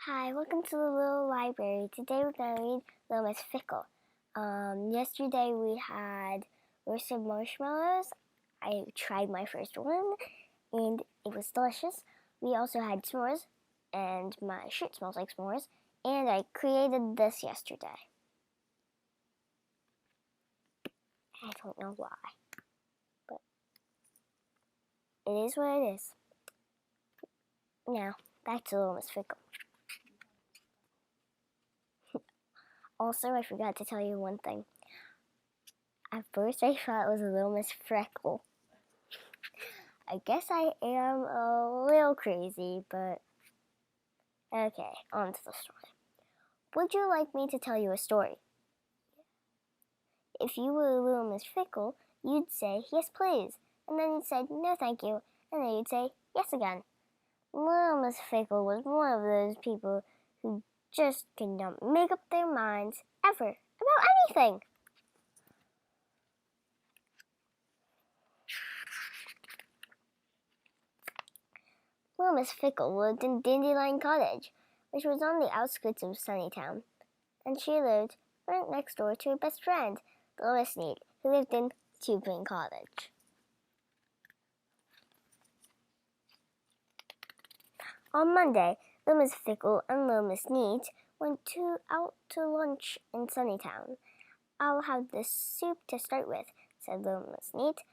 Hi, welcome to the little library. Today we're going to read Little Miss Fickle. Yesterday we had roasted marshmallows. I tried my first one and it was delicious. We also had s'mores and my shirt smells like s'mores. And I created this yesterday. I don't know why, but it is what it is. Now, back to Little Miss Fickle. Also, I forgot to tell you one thing. At first, I thought it was a Little Miss Freckle. I guess I am a little crazy, but okay, on to the story. Would you like me to tell you a story? If you were Little Miss Fickle, you'd say, yes, please. And then you'd say, no, thank you. And then you'd say, yes again. Little Miss Fickle was one of those people who just could not make up their minds ever about anything. Little Miss Fickle lived in Dandelion Cottage, which was on the outskirts of Sunnytown, and she lived right next door to her best friend, Little Miss Neat, who lived in Two-Pin Cottage. On Monday, Little Miss Fickle and Little Miss Neat went out to lunch in Sunnytown. I'll have the soup to start with, said Little Miss Neat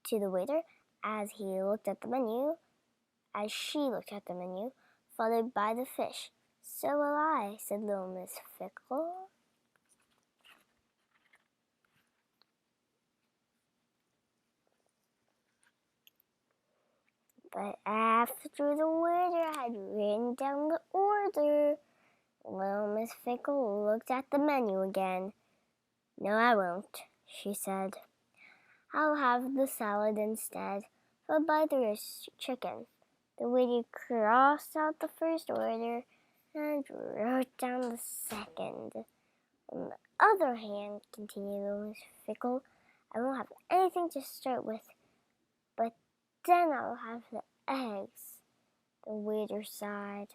to the waiter as she looked at the menu, followed by the fish. So will I, said Little Miss Fickle. But after the waiter had written down the order, Little Miss Fickle looked at the menu again. No, I won't, she said. I'll have the salad instead, followed by the roast chicken. The waiter crossed out the first order and wrote down the second. On the other hand, continued Little Miss Fickle, I won't have anything to start with, but then I'll have the eggs. The waiter sighed.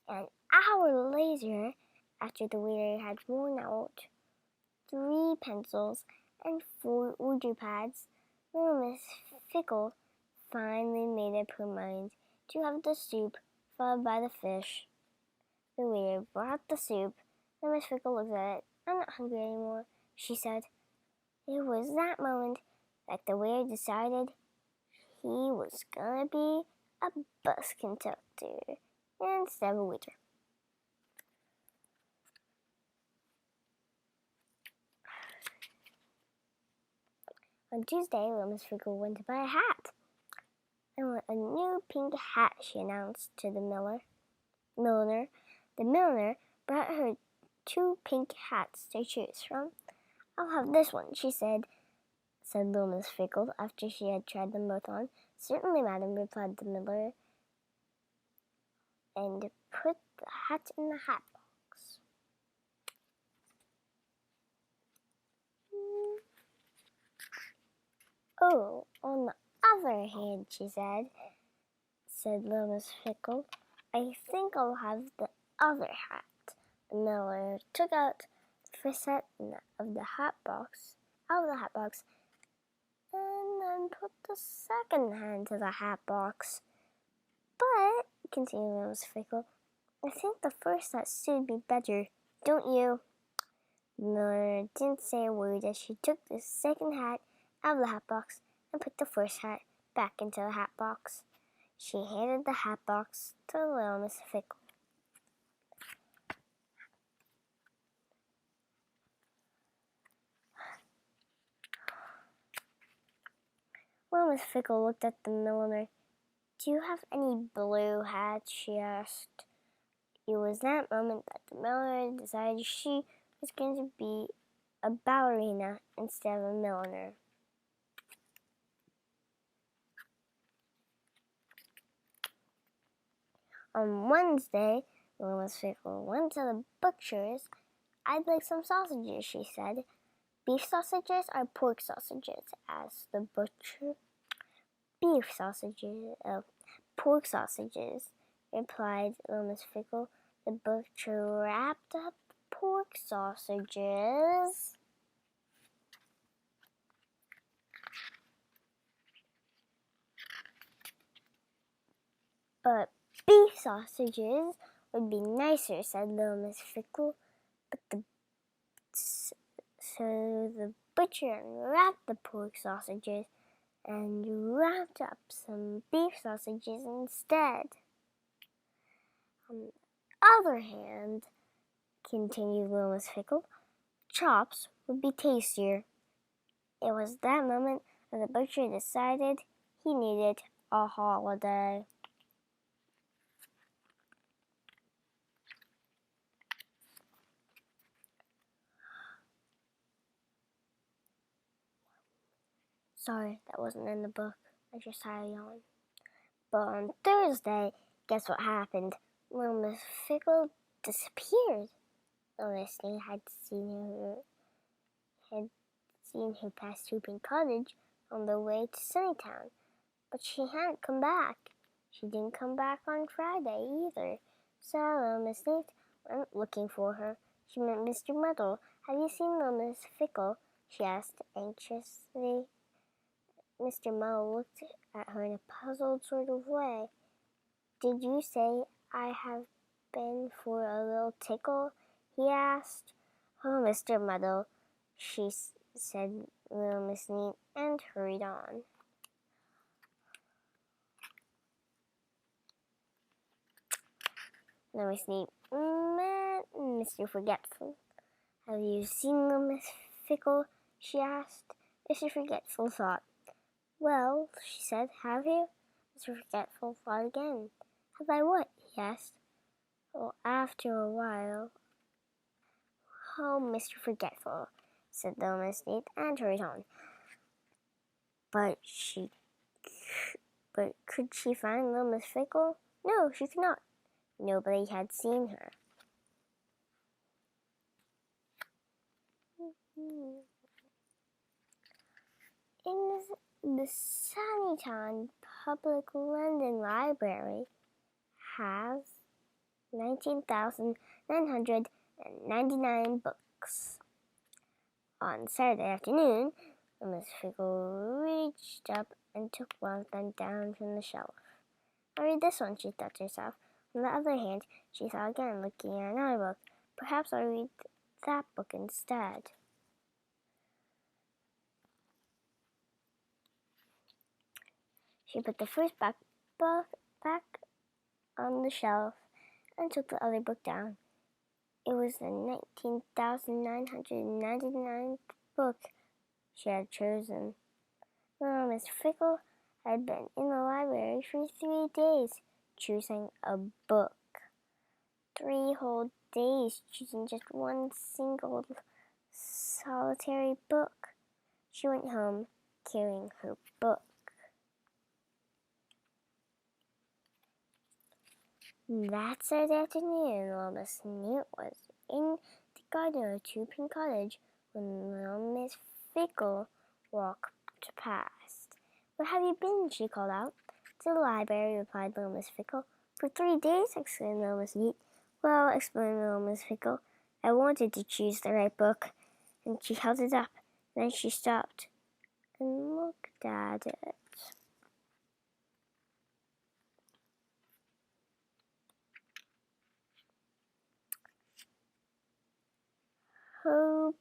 An hour later, after the waiter had worn out 3 pencils and 4 order pads, Little Miss Fickle finally made up her mind to have the soup, followed by the fish. The waiter brought the soup. Little Miss Fickle looked at it. I'm not hungry anymore, she said. It was that moment that the waiter decided he was gonna be a bus conductor instead of a waiter. On Tuesday, Little Miss Fickle went to buy a hat. I want a new pink hat, she announced to the milliner. The milliner brought her 2 pink hats to choose from. I'll have this one, said Little Miss Fickle after she had tried them both on. Certainly, madam, replied the miller, and put the hat in the hat box. Oh, on the other hand, said Little Miss Fickle, I think I'll have the other hat. The miller took out the first hat of the hat box, and then put the second hat into the hat box. But, continued Little Miss Fickle, I think the first hat suited me better, don't you? The miller didn't say a word as she took the second hat out of the hat box and put the first hat back into the hat box. She handed the hat box to Little Miss Fickle. Little Miss Fickle looked at the milliner. Do you have any blue hats? She asked. It was that moment that the milliner decided she was going to be a ballerina instead of a milliner. On Wednesday, Little Miss Fickle went to the butcher's. I'd like some sausages, she said. Beef sausages or pork sausages? Asked the butcher. beef sausages, pork sausages, replied little Miss Fickle. The butcher wrapped up pork sausages. But beef sausages would be nicer, said little Miss Fickle. So the butcher unwrapped the pork sausages and wrapped up some beef sausages instead. On the other hand, continued little Miss Fickle, chops would be tastier. It was that moment that the butcher decided he needed a holiday. Sorry, that wasn't in the book. I just had a yawn. But on Thursday, guess what happened? Little Miss Fickle disappeared. Little Miss Snake had seen her pass Hooping Cottage on the way to Sunnytown, but she hadn't come back. She didn't come back on Friday either. So little Miss Snake went looking for her. She met Mr. Muddle. Have you seen little Miss Fickle? She asked anxiously. Mr. Muddle looked at her in a puzzled sort of way. Did you say I have been for a little tickle? He asked. Oh, Mr. Muddle, she said little Miss Neat, and hurried on. Little Miss Neat met Mr. Forgetful. Have you seen little Miss Fickle? She asked. Mr. Forgetful thought. Well, she said, have you? Mr. Forgetful thought again. Have I what? He asked. Well, after a while. Oh, Mr. Forgetful, said little Miss Neat, and hurried on. But could she find little Miss Fickle? No, she could not. Nobody had seen her. In the Sunnytown Public London Library has 19,999 books. On Saturday afternoon, Miss Fickle reached up and took one of them down from the shelf. I'll read this one, she thought to herself. On the other hand, she thought again, looking at another book. Perhaps I'll read that book instead. She put the first book back on the shelf and took the other book down. It was the 19,999th book she had chosen. Well, Miss Fickle had been in the library for 3 days, choosing a book. 3 whole days choosing just one single solitary book. She went home carrying her book. That Saturday afternoon, little Miss Neat was in the garden of Hooping Cottage when little Miss Fickle walked past. Where have you been? She called out. To the library, replied little Miss Fickle. For 3 days, exclaimed little Miss Neat. Well, explained little Miss Fickle, I wanted to choose the right book. And she held it up. Then she stopped and looked at it. Oh,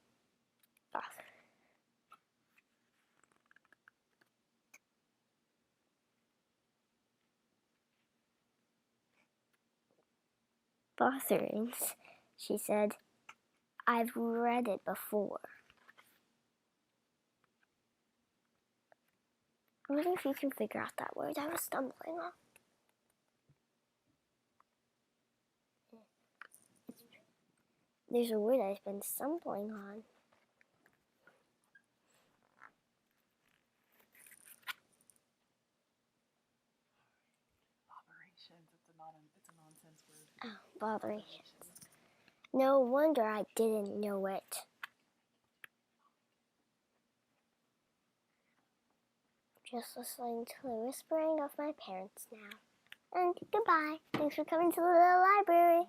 botherings, she said. I've read it before. I wonder if you can figure out that word I was stumbling on. There's a word I've been stumbling on. It's a nonsense word. Oh, botherations. No wonder I didn't know it. Just listening to the whispering of my parents now. And goodbye. Thanks for coming to the little library.